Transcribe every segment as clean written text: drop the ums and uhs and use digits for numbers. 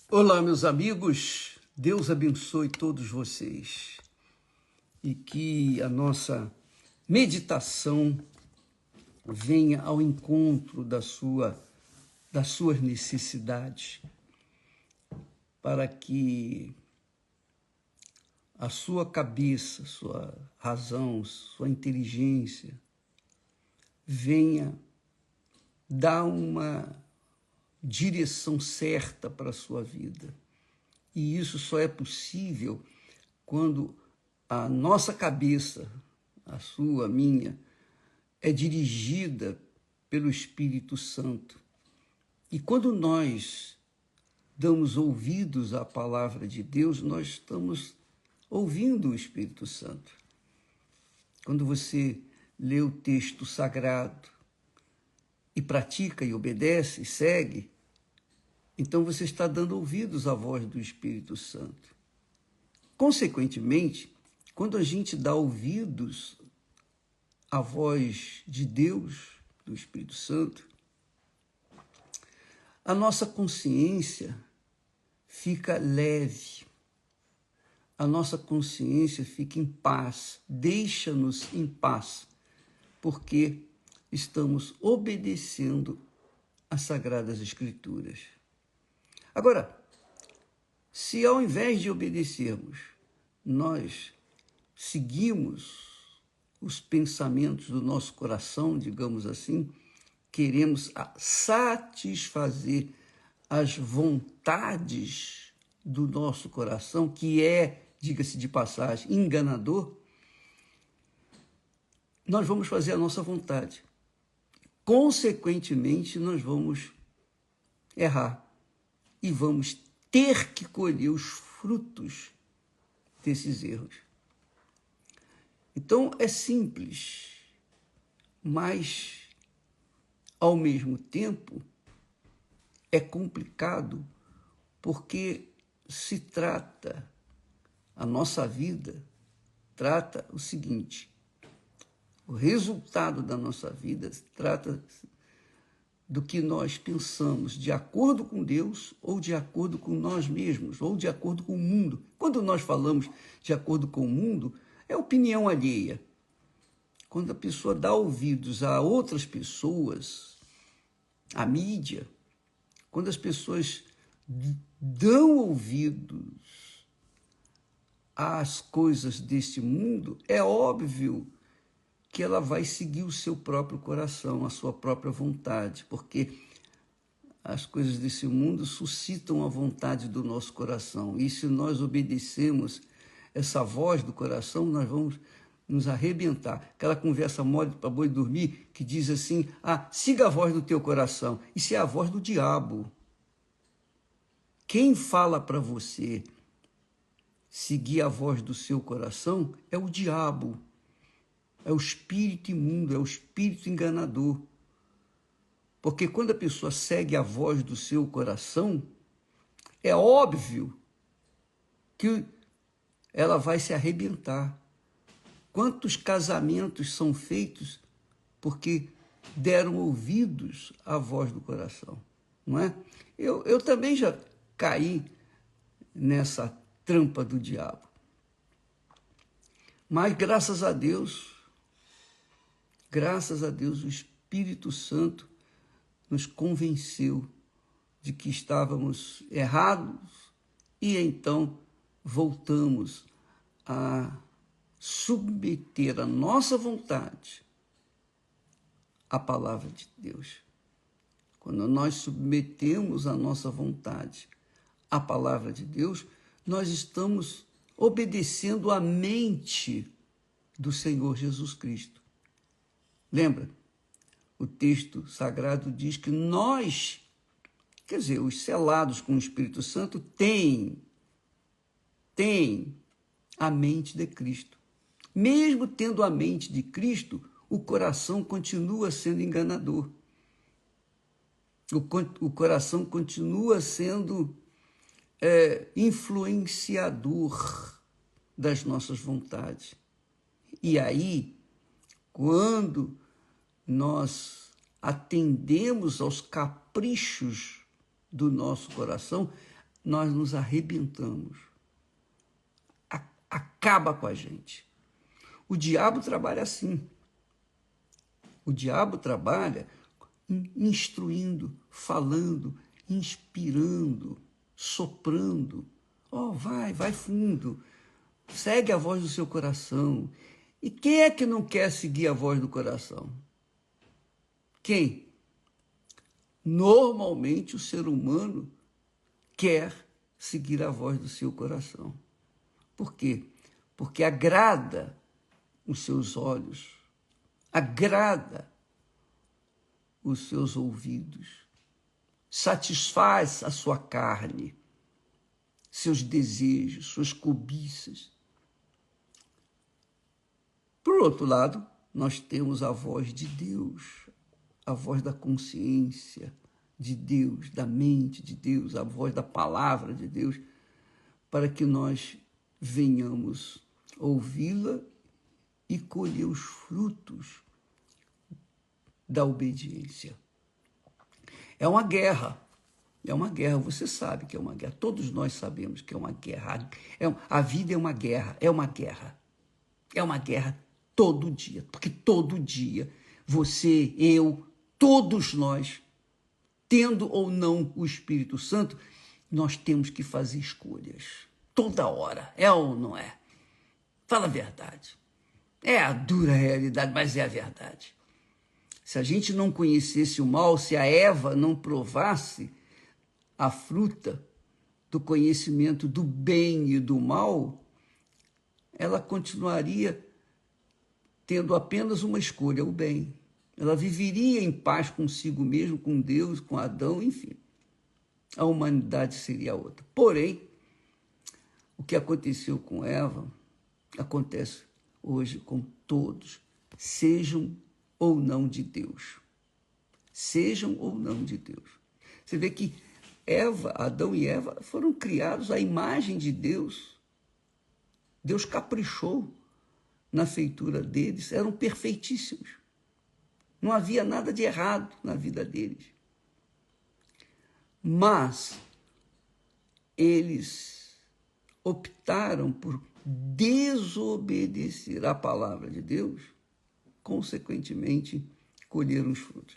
Olá, meus amigos, Deus abençoe todos vocês e que a nossa meditação venha ao encontro das suas necessidades, para que a sua cabeça, sua razão, sua inteligência venha dar uma direção certa para a sua vida. E isso só é possível quando a nossa cabeça, a sua, a minha, é dirigida pelo Espírito Santo. E quando nós damos ouvidos à palavra de Deus, nós estamos ouvindo o Espírito Santo. Quando você lê o texto sagrado e pratica e obedece e segue, então você está dando ouvidos à voz do Espírito Santo. Consequentemente, quando a gente dá ouvidos à voz de Deus, do Espírito Santo, a nossa consciência fica leve, a nossa consciência fica em paz, deixa-nos em paz, porque estamos obedecendo às Sagradas Escrituras. Agora, se ao invés de obedecermos, nós seguimos os pensamentos do nosso coração, digamos assim, queremos satisfazer as vontades do nosso coração, que é, diga-se de passagem, enganador, nós vamos fazer a nossa vontade. Consequentemente, nós vamos errar. E vamos ter que colher os frutos desses erros. Então, é simples, mas, ao mesmo tempo, é complicado, porque se trata, a nossa vida trata o seguinte: o resultado da nossa vida trata do que nós pensamos, de acordo com Deus, ou de acordo com nós mesmos, ou de acordo com o mundo. Quando nós falamos de acordo com o mundo, é opinião alheia. Quando a pessoa dá ouvidos a outras pessoas, a mídia, quando as pessoas dão ouvidos às coisas deste mundo, é óbvio que ela vai seguir o seu próprio coração, a sua própria vontade, porque as coisas desse mundo suscitam a vontade do nosso coração. E se nós obedecemos essa voz do coração, nós vamos nos arrebentar. Aquela conversa mole para boi dormir, que diz assim: siga a voz do teu coração. Isso é a voz do diabo. Quem fala para você seguir a voz do seu coração é o diabo. É o espírito imundo, é o espírito enganador. Porque quando a pessoa segue a voz do seu coração, é óbvio que ela vai se arrebentar. Quantos casamentos são feitos porque deram ouvidos à voz do coração, não é? Eu também já caí nessa trampa do diabo. Mas, graças a Deus, o Espírito Santo nos convenceu de que estávamos errados e então voltamos a submeter a nossa vontade à palavra de Deus. Quando nós submetemos a nossa vontade à palavra de Deus, nós estamos obedecendo à mente do Senhor Jesus Cristo. Lembra? O texto sagrado diz que nós, quer dizer, os selados com o Espírito Santo, têm a mente de Cristo. Mesmo tendo a mente de Cristo, o coração continua sendo enganador. O coração continua sendo influenciador das nossas vontades. E aí, quando nós atendemos aos caprichos do nosso coração, nós nos arrebentamos. Acaba com a gente. O diabo trabalha assim. O diabo trabalha instruindo, falando, inspirando, soprando. Vai fundo. Segue a voz do seu coração. E quem é que não quer seguir a voz do coração? Quem? Normalmente o ser humano quer seguir a voz do seu coração. Por quê? Porque agrada os seus olhos, agrada os seus ouvidos, satisfaz a sua carne, seus desejos, suas cobiças. Por outro lado, nós temos a voz de Deus, a voz da consciência de Deus, da mente de Deus, a voz da palavra de Deus, para que nós venhamos ouvi-la e colher os frutos da obediência. É uma guerra, você sabe que é uma guerra, todos nós sabemos que é uma guerra. A vida é uma guerra, é uma guerra todo dia, porque todo dia, você, eu, todos nós, tendo ou não o Espírito Santo, nós temos que fazer escolhas. Toda hora, é ou não é? Fala a verdade. É a dura realidade, mas é a verdade. Se a gente não conhecesse o mal, se a Eva não provasse a fruta do conhecimento do bem e do mal, ela continuaria tendo apenas uma escolha, o bem. Ela viveria em paz consigo mesmo, com Deus, com Adão, enfim. A humanidade seria outra. Porém, o que aconteceu com Eva acontece hoje com todos, sejam ou não de Deus. Sejam ou não de Deus. Você vê que Adão e Eva foram criados à imagem de Deus. Deus caprichou na feitura deles, eram perfeitíssimos. Não havia nada de errado na vida deles. Mas eles optaram por desobedecer à palavra de Deus, consequentemente, colheram os frutos.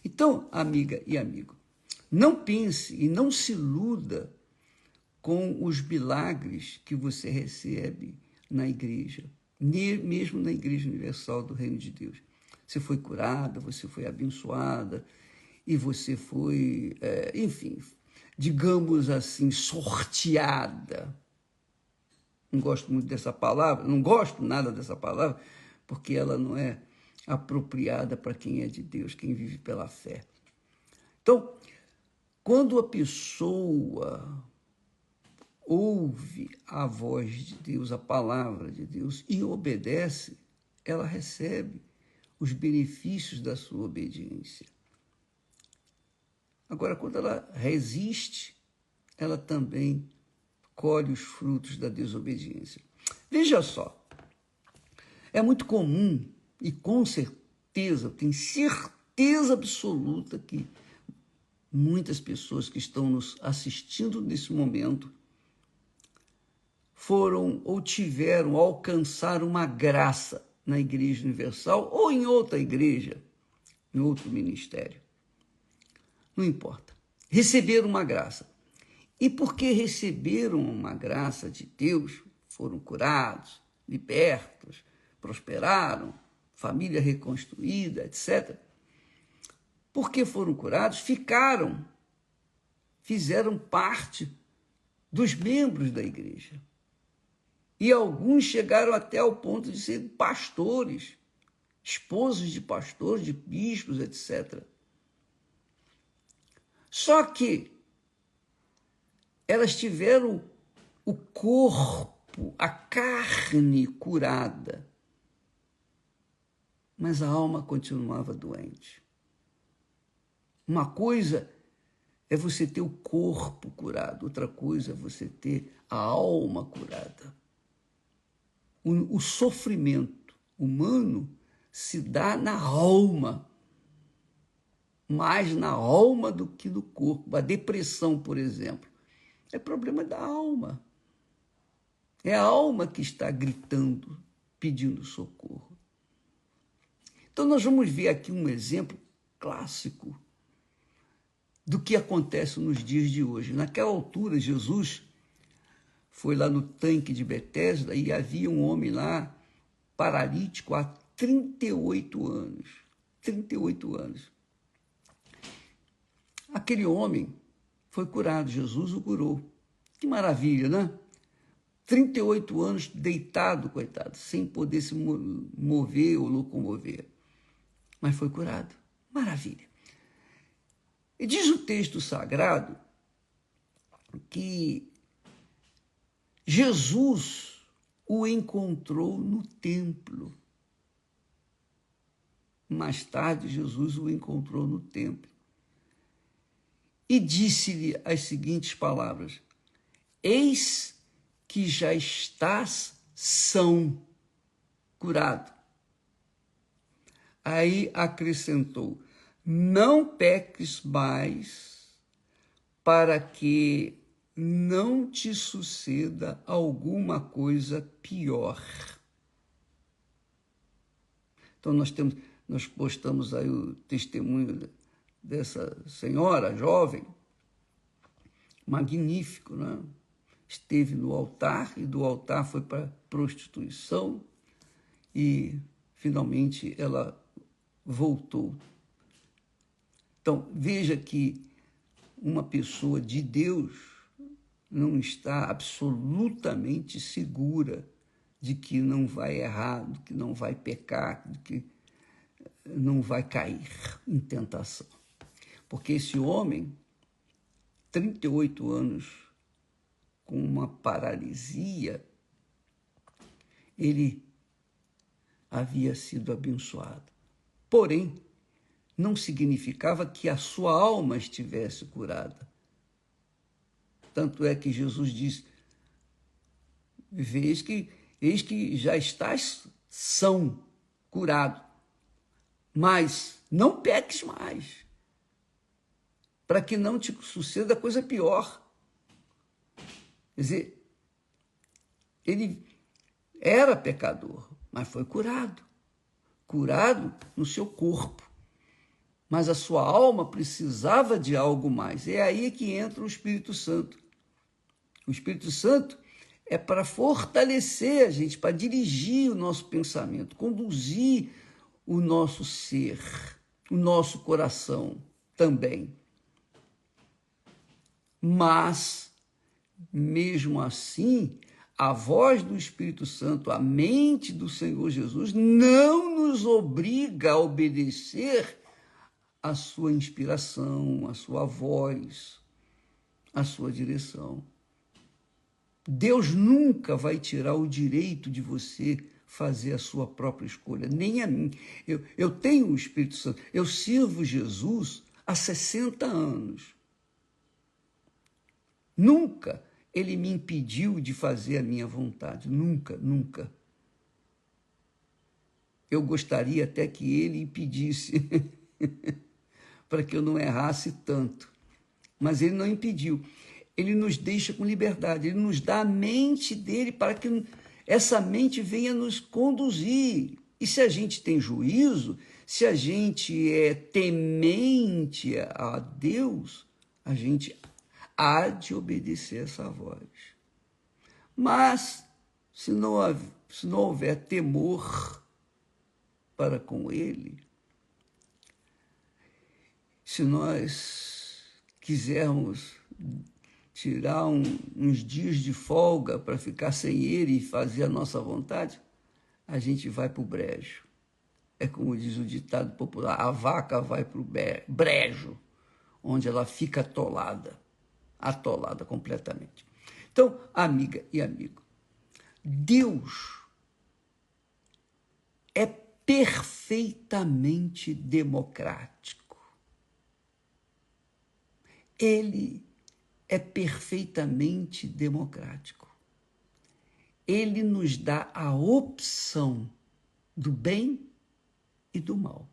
Então, amiga e amigo, não pense e não se iluda com os milagres que você recebe na igreja, mesmo na Igreja Universal do Reino de Deus. Você foi curada, você foi abençoada e você foi, enfim, digamos assim, sorteada. Não gosto muito dessa palavra, não gosto nada dessa palavra, porque ela não é apropriada para quem é de Deus, quem vive pela fé. Então, quando a pessoa ouve a voz de Deus, a palavra de Deus, e obedece, ela recebe os benefícios da sua obediência. Agora, quando ela resiste, ela também colhe os frutos da desobediência. Veja só, é muito comum e com certeza, tenho certeza absoluta que muitas pessoas que estão nos assistindo nesse momento foram ou tiveram, alcançaram uma graça na Igreja Universal ou em outra igreja, em outro ministério. Não importa. Receberam uma graça. E porque receberam uma graça de Deus, foram curados, libertos, prosperaram, família reconstruída, etc. Porque foram curados, fizeram parte dos membros da igreja. E alguns chegaram até ao ponto de ser pastores, esposos de pastores, de bispos, etc. Só que elas tiveram o corpo, a carne curada, mas a alma continuava doente. Uma coisa é você ter o corpo curado, outra coisa é você ter a alma curada. O sofrimento humano se dá na alma, mais na alma do que no corpo. A depressão, por exemplo, É problema da alma. É a alma que está gritando, pedindo socorro. Então, nós vamos ver aqui um exemplo clássico do que acontece nos dias de hoje. Naquela altura, Jesus foi lá no tanque de Betesda e havia um homem lá, paralítico, há 38 anos. 38 anos. Aquele homem foi curado, Jesus o curou. Que maravilha, né? 38 anos deitado, coitado, sem poder se mover ou locomover. Mas foi curado. Maravilha. E diz o texto sagrado que Jesus o encontrou no templo. Mais tarde, Jesus o encontrou no templo. E disse-lhe as seguintes palavras: eis que já estás são, curado. Aí acrescentou: não peques mais, para que não te suceda alguma coisa pior. Então nós postamos aí o testemunho dessa senhora jovem, magnífico, né? Esteve no altar e do altar foi para prostituição e finalmente ela voltou. Então, veja que uma pessoa de Deus não está absolutamente segura de que não vai errar, de que não vai pecar, de que não vai cair em tentação. Porque esse homem, 38 anos, com uma paralisia, ele havia sido abençoado. Porém, não significava que a sua alma estivesse curada. Tanto é que Jesus diz: eis que já estás são, curado, mas não peques mais, para que não te suceda coisa pior. Quer dizer, ele era pecador, mas foi curado. Curado no seu corpo. Mas a sua alma precisava de algo mais. É aí que entra o Espírito Santo. O Espírito Santo é para fortalecer a gente, para dirigir o nosso pensamento, conduzir o nosso ser, o nosso coração também. Mas, mesmo assim, a voz do Espírito Santo, a mente do Senhor Jesus, não nos obriga a obedecer a sua inspiração, a sua voz, a sua direção. Deus nunca vai tirar o direito de você fazer a sua própria escolha, nem a mim. Eu tenho o Espírito Santo, eu sirvo Jesus há 60 anos. Nunca ele me impediu de fazer a minha vontade, nunca, nunca. Eu gostaria até que ele impedisse, para que eu não errasse tanto. Mas ele não impediu. Ele nos deixa com liberdade, ele nos dá a mente dele para que essa mente venha nos conduzir. E se a gente tem juízo, se a gente é temente a Deus, a gente há de obedecer essa voz. Mas, se não houver temor para com ele, se nós quisermos tirar uns dias de folga para ficar sem ele e fazer a nossa vontade, a gente vai para o brejo. É como diz o ditado popular: a vaca vai para o brejo, onde ela fica atolada completamente. Então, amiga e amigo, Deus é perfeitamente democrático. Ele é perfeitamente democrático. Ele nos dá a opção do bem e do mal.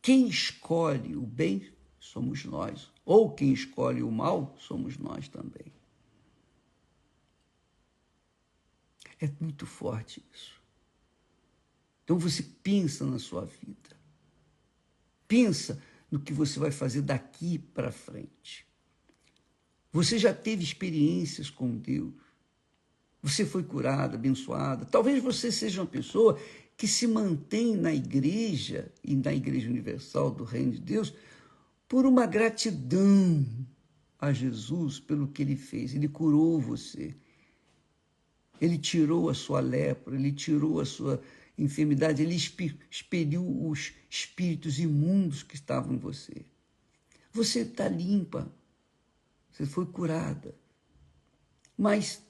Quem escolhe o bem somos nós. Ou quem escolhe o mal, somos nós também. É muito forte isso. Então você pensa na sua vida. Pensa no que você vai fazer daqui para frente. Você já teve experiências com Deus. Você foi curada, abençoada. Talvez você seja uma pessoa que se mantém na igreja e na Igreja Universal do Reino de Deus por uma gratidão a Jesus pelo que Ele fez. Ele curou você. Ele tirou a sua lepra, Ele tirou a sua enfermidade, Ele expeliu os espíritos imundos que estavam em você. Você está limpa, você foi curada. Mas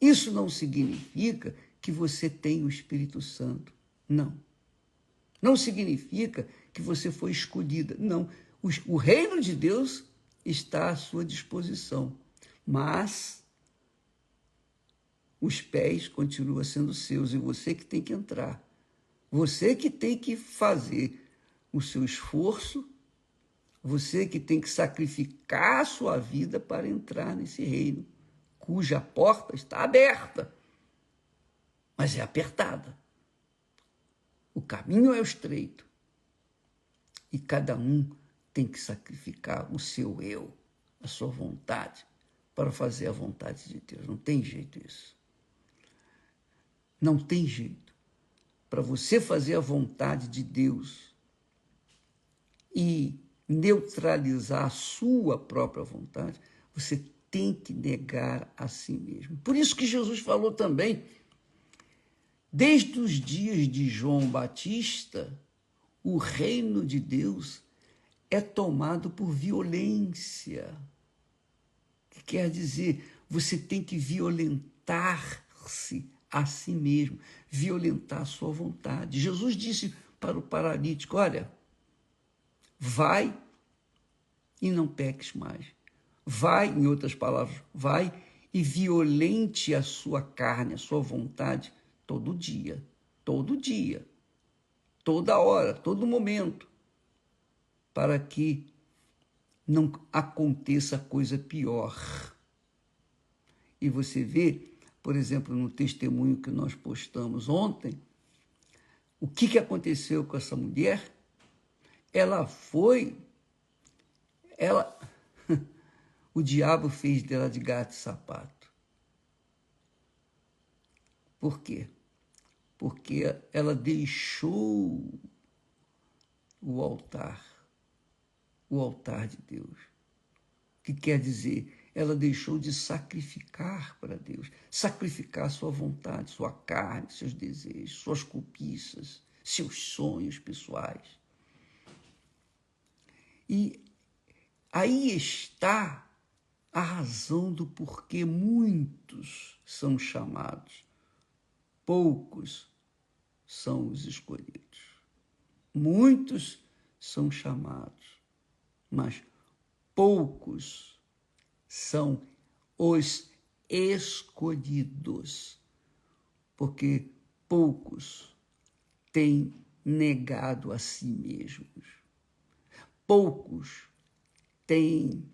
isso não significa que você tem o Espírito Santo. Não. Não significa que você foi escolhida. Não. O reino de Deus está à sua disposição. Mas os pés continuam sendo seus e você que tem que entrar. Você que tem que fazer o seu esforço, você que tem que sacrificar a sua vida para entrar nesse reino, cuja porta está aberta, mas é apertada. O caminho é estreito e cada um tem que sacrificar o seu eu, a sua vontade, para fazer a vontade de Deus. Não tem jeito isso. Não tem jeito. Para você fazer a vontade de Deus e neutralizar a sua própria vontade, você tem que negar a si mesmo. Por isso que Jesus falou também, desde os dias de João Batista, o reino de Deus é tomado por violência. Que quer dizer, você tem que violentar-se a si mesmo, violentar a sua vontade. Jesus disse para o paralítico, olha, vai e não peques mais. Vai, em outras palavras, vai e violente a sua carne, a sua vontade, todo dia, toda hora, todo momento, para que não aconteça coisa pior. E você vê, por exemplo, no testemunho que nós postamos ontem, o que aconteceu com essa mulher? O diabo fez dela de gato e sapato. Por quê? Porque ela deixou o altar de Deus. Que quer dizer, ela deixou de sacrificar para Deus, sacrificar sua vontade, sua carne, seus desejos, suas cobiças, seus sonhos pessoais. E aí está a razão do porquê muitos são chamados, poucos são os escolhidos. Muitos são chamados, mas poucos são os escolhidos, porque poucos têm negado a si mesmos. Poucos têm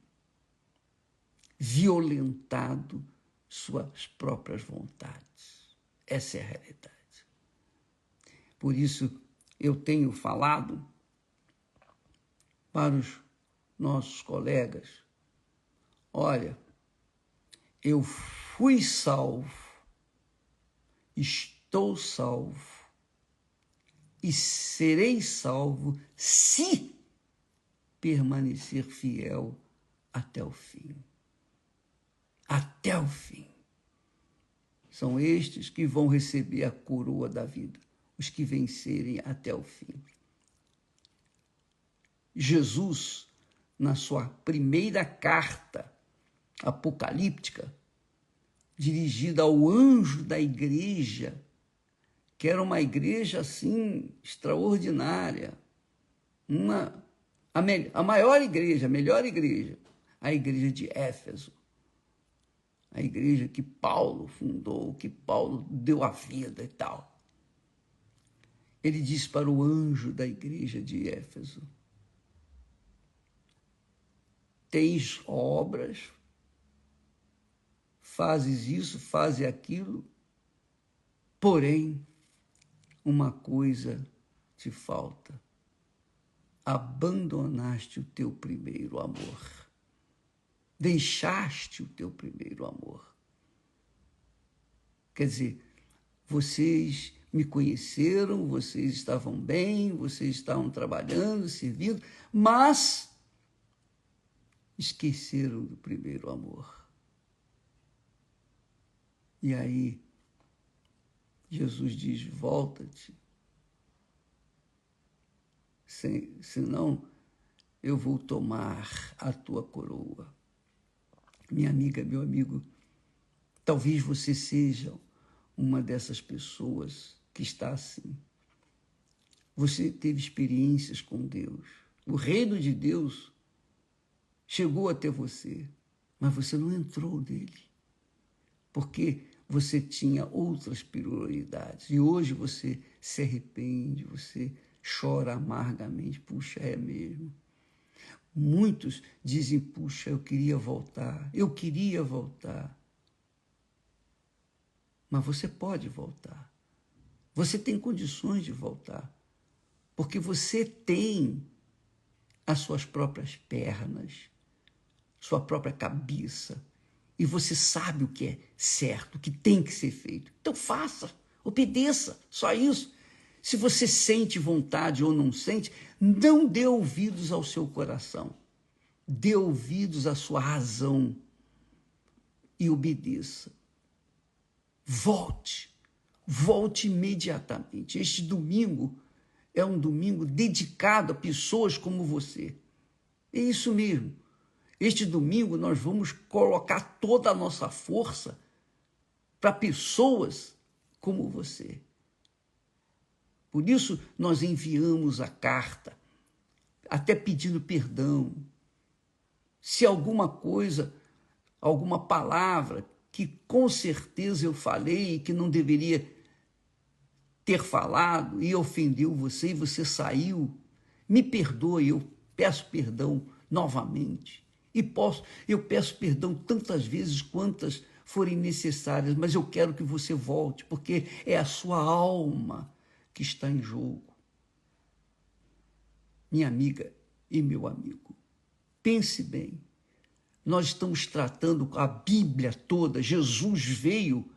violentado suas próprias vontades. Essa é a realidade. Por isso, eu tenho falado para os nossos colegas, olha, eu fui salvo, estou salvo e serei salvo se permanecer fiel até o fim. Até o fim. São estes que vão receber a coroa da vida, os que vencerem até o fim. Jesus, na sua primeira carta apocalíptica, dirigida ao anjo da igreja, que era uma igreja assim extraordinária, a maior igreja, a melhor igreja, a igreja de Éfeso, a igreja que Paulo fundou, que Paulo deu a vida e tal. Ele disse para o anjo da igreja de Éfeso, tens obras, fazes isso, fazes aquilo, porém, uma coisa te falta. Abandonaste o teu primeiro amor. Deixaste o teu primeiro amor. Quer dizer, vocês me conheceram, vocês estavam bem, vocês estavam trabalhando, servindo, mas esqueceram do primeiro amor. E aí, Jesus diz, volta-te, senão eu vou tomar a tua coroa. Minha amiga, meu amigo, talvez você seja uma dessas pessoas que está assim. Você teve experiências com Deus. O reino de Deus chegou até você, mas você não entrou nele, porque você tinha outras prioridades. E hoje você se arrepende, você chora amargamente. Puxa, é mesmo. Muitos dizem, puxa, eu queria voltar. Mas você pode voltar. Você tem condições de voltar. Porque você tem as suas próprias pernas, sua própria cabeça. E você sabe o que é certo, o que tem que ser feito. Então faça, obedeça, só isso. Se você sente vontade ou não sente, não dê ouvidos ao seu coração. Dê ouvidos à sua razão e obedeça. Volte imediatamente. Este domingo é um domingo dedicado a pessoas como você. É isso mesmo. Este domingo nós vamos colocar toda a nossa força para pessoas como você. Por isso nós enviamos a carta, até pedindo perdão. Se alguma coisa, alguma palavra que com certeza eu falei que não deveria ter falado e ofendeu você e você saiu, me perdoe, eu peço perdão novamente. Eu peço perdão tantas vezes quantas forem necessárias, mas eu quero que você volte, porque é a sua alma que está em jogo. Minha amiga e meu amigo, pense bem. Nós estamos tratando a Bíblia toda. Jesus veio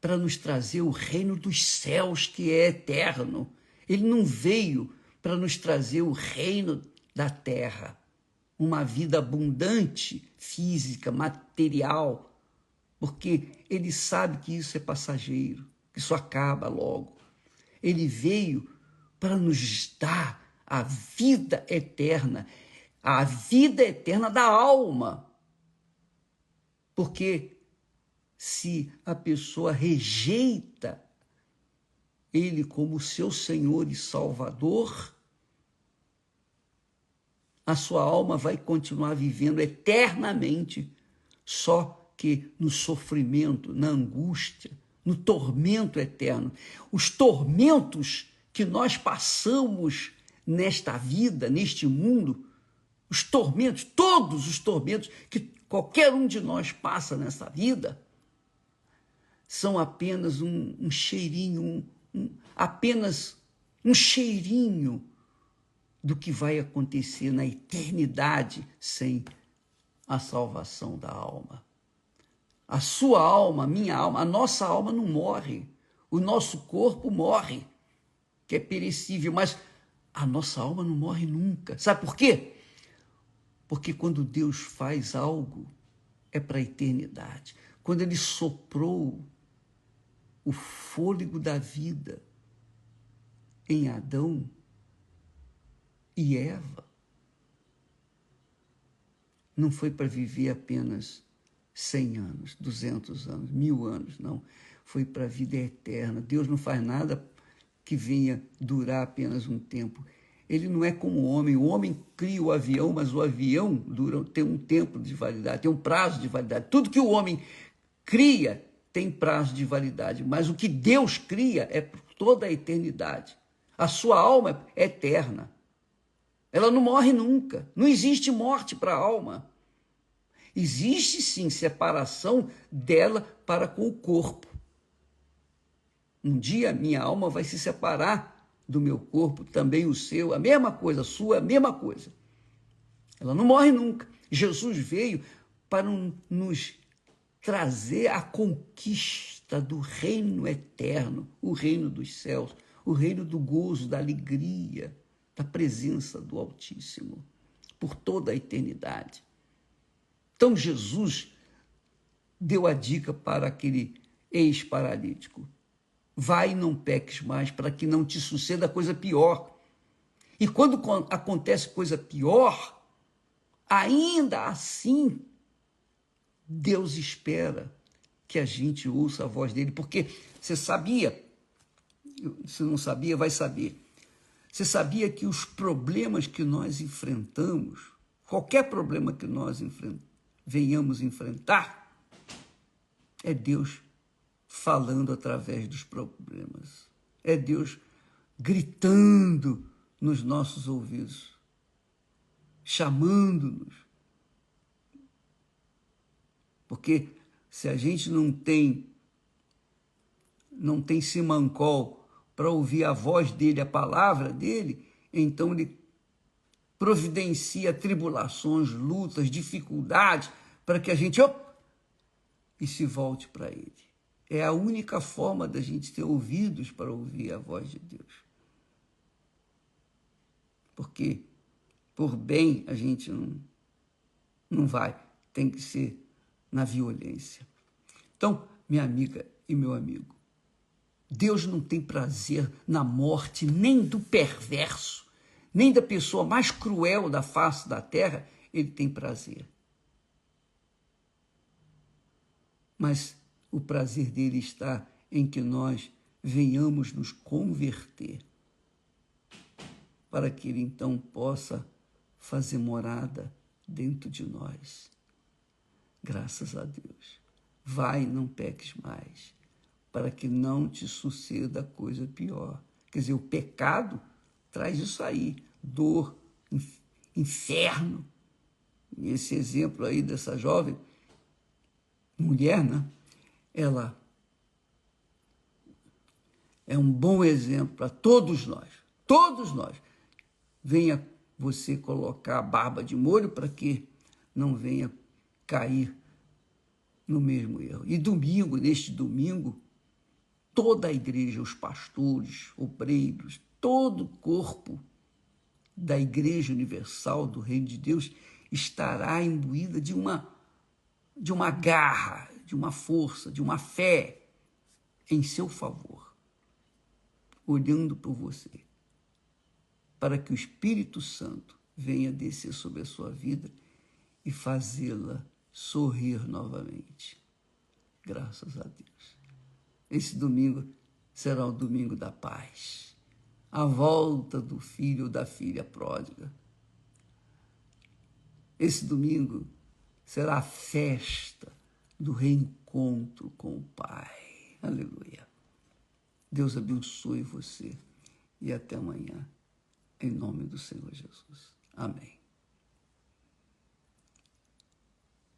para nos trazer o reino dos céus, que é eterno. Ele não veio para nos trazer o reino da terra, uma vida abundante, física, material, porque ele sabe que isso é passageiro, que isso acaba logo. Ele veio para nos dar a vida eterna da alma. Porque se a pessoa rejeita ele como seu Senhor e Salvador, a sua alma vai continuar vivendo eternamente, só que no sofrimento, na angústia, no tormento eterno. Os tormentos que nós passamos nesta vida, neste mundo, os tormentos, todos os tormentos que qualquer um de nós passa nessa vida, são apenas um cheirinho, apenas um cheirinho do que vai acontecer na eternidade sem a salvação da alma. A sua alma, a minha alma, a nossa alma não morre. O nosso corpo morre, que é perecível, mas a nossa alma não morre nunca. Sabe por quê? Porque quando Deus faz algo, é para a eternidade. Quando Ele soprou o fôlego da vida em Adão e Eva, não foi para viver apenas 100 anos, 200 anos, 1000 anos, não. Foi para a vida eterna. Deus não faz nada que venha durar apenas um tempo. Ele não é como o homem cria o avião, mas o avião tem um tempo de validade, tem um prazo de validade. Tudo que o homem cria tem prazo de validade, mas o que Deus cria é por toda a eternidade. A sua alma é eterna. Ela não morre nunca. Não existe morte para a alma. Existe sim separação dela para com o corpo. Um dia minha alma vai se separar do meu corpo, também o seu, a mesma coisa, a sua, a mesma coisa. Ela não morre nunca. Jesus veio para nos trazer a conquista do reino eterno, o reino dos céus, o reino do gozo, da alegria, da presença do Altíssimo, por toda a eternidade. Então Jesus deu a dica para aquele ex-paralítico: vai e não peques mais, para que não te suceda coisa pior. E quando acontece coisa pior, ainda assim, Deus espera que a gente ouça a voz dele, porque você sabia, se não sabia, vai saber. Você sabia que os problemas que nós enfrentamos, qualquer problema que nós venhamos enfrentar, é Deus falando através dos problemas. É Deus gritando nos nossos ouvidos, chamando-nos. Porque se a gente não tem simancol para ouvir a voz dele, a palavra dele, então ele providencia tribulações, lutas, dificuldades, para que a gente e se volte para ele. É a única forma da gente ter ouvidos para ouvir a voz de Deus. Porque por bem a gente não vai, tem que ser na violência. Então, minha amiga e meu amigo, Deus não tem prazer na morte nem do perverso, nem da pessoa mais cruel da face da terra, ele tem prazer. Mas o prazer dele está em que nós venhamos nos converter, para que ele então possa fazer morada dentro de nós. Graças a Deus. Vai, não peques mais, para que não te suceda coisa pior. Quer dizer, o pecado traz isso aí, dor, inferno. E esse exemplo aí dessa jovem mulher, né? Ela é um bom exemplo para todos nós. Todos nós. Venha você colocar a barba de molho para que não venha cair no mesmo erro. E domingo, neste domingo, toda a igreja, os pastores, obreiros, todo o corpo da Igreja Universal do Reino de Deus estará imbuída de uma garra, de uma força, de uma fé em seu favor, olhando por você, para que o Espírito Santo venha descer sobre a sua vida e fazê-la sorrir novamente. Graças a Deus. Esse domingo será o domingo da paz, a volta do filho ou da filha pródiga. Esse domingo será a festa do reencontro com o Pai. Aleluia. Deus abençoe você e até amanhã, em nome do Senhor Jesus. Amém.